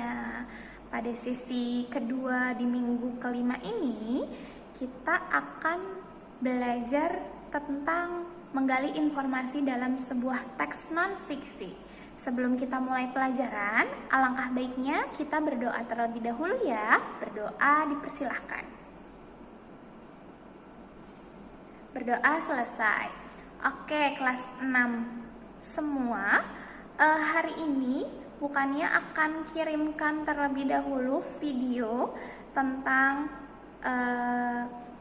semuanya. Pada sesi kedua di minggu kelima ini, kita akan belajar tentang menggali informasi dalam sebuah teks non-fiksi. Sebelum kita mulai pelajaran, alangkah baiknya kita berdoa terlebih dahulu ya. Berdoa dipersilahkan. Berdoa selesai. Oke, kelas 6 semua, hari ini bukannya akan kirimkan terlebih dahulu video tentang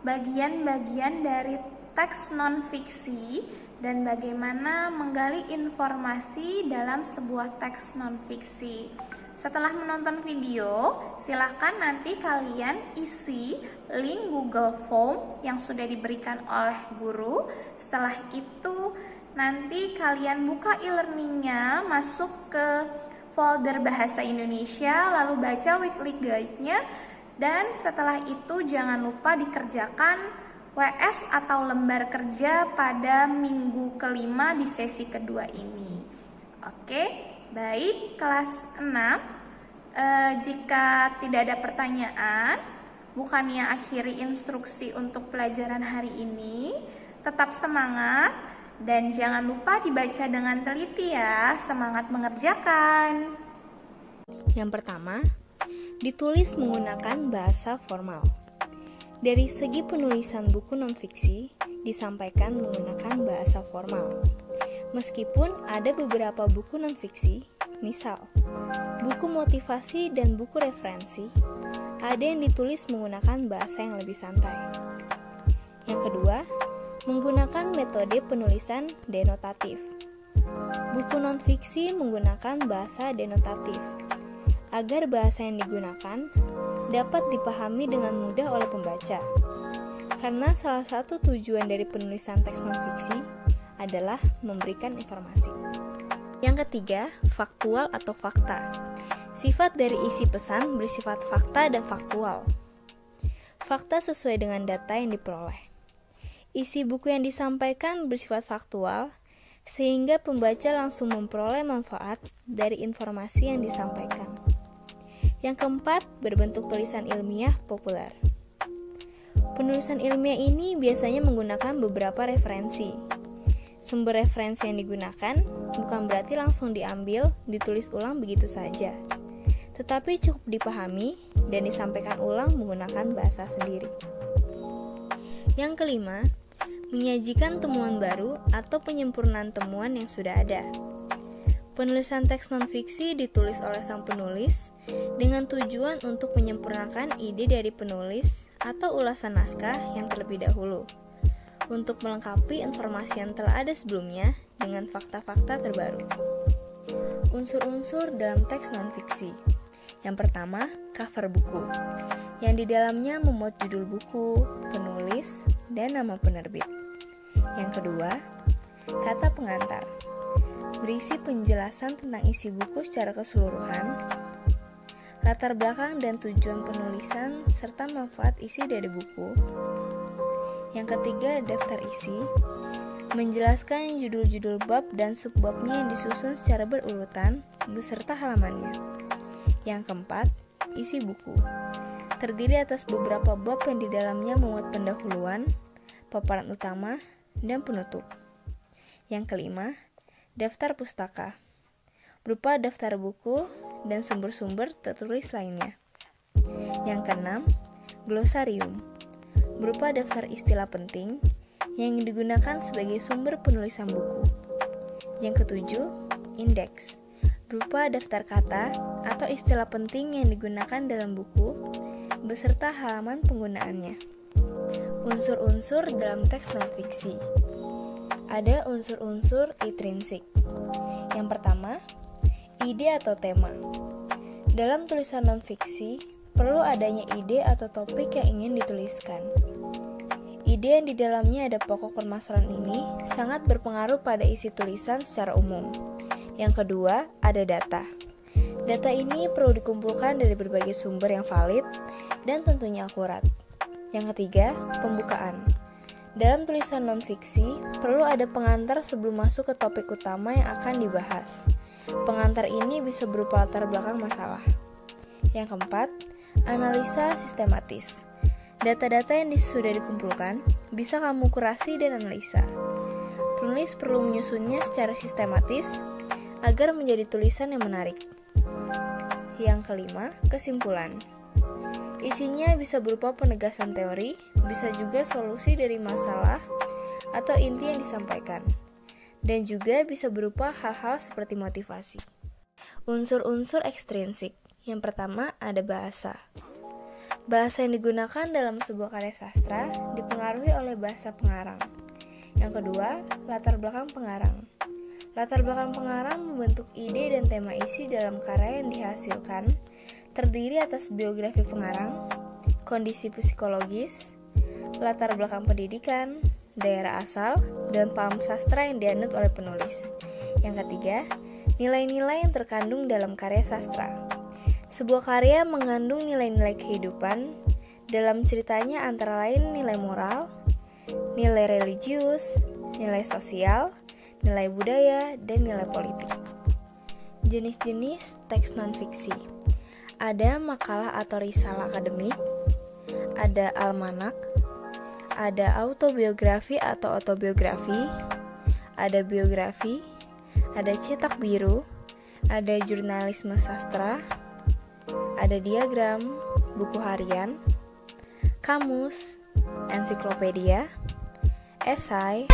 bagian-bagian dari teks non-fiksi dan bagaimana menggali informasi dalam sebuah teks non-fiksi. Setelah menonton video, silakan nanti kalian isi link Google Form yang sudah diberikan oleh guru. Setelah itu nanti kalian buka e-learningnya, masuk ke folder Bahasa Indonesia, lalu baca weekly guide-nya, dan setelah itu jangan lupa dikerjakan WS atau lembar kerja pada minggu kelima di sesi kedua ini. Oke, baik, kelas 6. Jika tidak ada pertanyaan, bukannya akhiri instruksi untuk pelajaran hari ini. Tetap semangat dan jangan lupa dibaca dengan teliti ya. Semangat mengerjakan. Yang pertama, ditulis menggunakan bahasa formal. Dari segi penulisan buku non-fiksi disampaikan menggunakan bahasa formal. Meskipun ada beberapa buku non-fiksi, misal buku motivasi dan buku referensi, ada yang ditulis menggunakan bahasa yang lebih santai. Yang kedua, menggunakan metode penulisan denotatif. Buku non-fiksi menggunakan bahasa denotatif, agar bahasa yang digunakan dapat dipahami dengan mudah oleh pembaca. Karena salah satu tujuan dari penulisan teks non-fiksi adalah memberikan informasi. Yang ketiga, faktual atau fakta. Sifat dari isi pesan bersifat fakta dan faktual. Fakta sesuai dengan data yang diperoleh. Isi buku yang disampaikan bersifat faktual, sehingga pembaca langsung memperoleh manfaat dari informasi yang disampaikan. Yang keempat, berbentuk tulisan ilmiah populer. Penulisan ilmiah ini biasanya menggunakan beberapa referensi. Sumber referensi yang digunakan bukan berarti langsung diambil, ditulis ulang begitu saja, tetapi cukup dipahami dan disampaikan ulang menggunakan bahasa sendiri. Yang kelima, menyajikan temuan baru atau penyempurnaan temuan yang sudah ada. Penulisan teks non-fiksi ditulis oleh sang penulis dengan tujuan untuk menyempurnakan ide dari penulis atau ulasan naskah yang terlebih dahulu, untuk melengkapi informasi yang telah ada sebelumnya dengan fakta-fakta terbaru. Unsur-unsur dalam teks non-fiksi. Yang pertama, cover buku, yang di dalamnya memuat judul buku, penulis, dan nama penerbit. Yang kedua, kata pengantar, berisi penjelasan tentang isi buku secara keseluruhan, latar belakang dan tujuan penulisan, serta manfaat isi dari buku. Yang ketiga, daftar isi, menjelaskan judul-judul bab dan subbabnya yang disusun secara berurutan beserta halamannya. Yang keempat, isi buku, terdiri atas beberapa bab yang di dalamnya memuat pendahuluan, paparan utama, dan penutup. Yang kelima, daftar pustaka, berupa daftar buku dan sumber-sumber tertulis lainnya. Yang keenam, glosarium, berupa daftar istilah penting yang digunakan sebagai sumber penulisan buku. Yang ketujuh, indeks, berupa daftar kata atau istilah penting yang digunakan dalam buku beserta halaman penggunaannya. Unsur-unsur dalam teks non-fiksi. Ada unsur-unsur intrinsik. Yang pertama, ide atau tema. Dalam tulisan non-fiksi, perlu adanya ide atau topik yang ingin dituliskan. Ide yang di dalamnya ada pokok permasalahan ini sangat berpengaruh pada isi tulisan secara umum. Yang kedua, ada data. Data ini perlu dikumpulkan dari berbagai sumber yang valid dan tentunya akurat. Yang ketiga, pembukaan. Dalam tulisan non-fiksi, perlu ada pengantar sebelum masuk ke topik utama yang akan dibahas. Pengantar ini bisa berupa latar belakang masalah. Yang keempat, analisa sistematis. Data-data yang sudah dikumpulkan bisa kamu kurasi dan analisa. Penulis perlu menyusunnya secara sistematis agar menjadi tulisan yang menarik. Yang kelima, kesimpulan. Isinya bisa berupa penegasan teori, bisa juga solusi dari masalah atau inti yang disampaikan, dan juga bisa berupa hal-hal seperti motivasi. Unsur-unsur ekstrinsik. Yang pertama ada bahasa. Bahasa yang digunakan dalam sebuah karya sastra dipengaruhi oleh bahasa pengarang. Yang kedua, latar belakang pengarang. Latar belakang pengarang membentuk ide dan tema isi dalam karya yang dihasilkan, terdiri atas biografi pengarang, kondisi psikologis, latar belakang pendidikan, daerah asal, dan paham sastra yang dianut oleh penulis. Yang ketiga, nilai-nilai yang terkandung dalam karya sastra. Sebuah karya mengandung nilai-nilai kehidupan, dalam ceritanya antara lain nilai moral, nilai religius, nilai sosial, nilai budaya, dan nilai politik. Jenis-jenis teks non-fiksi. Ada makalah atau risalah akademik, ada almanak, ada autobiografi atau autobiografi, ada biografi, ada cetak biru, ada jurnalisme sastra, ada diagram, buku harian, kamus, ensiklopedia, esai,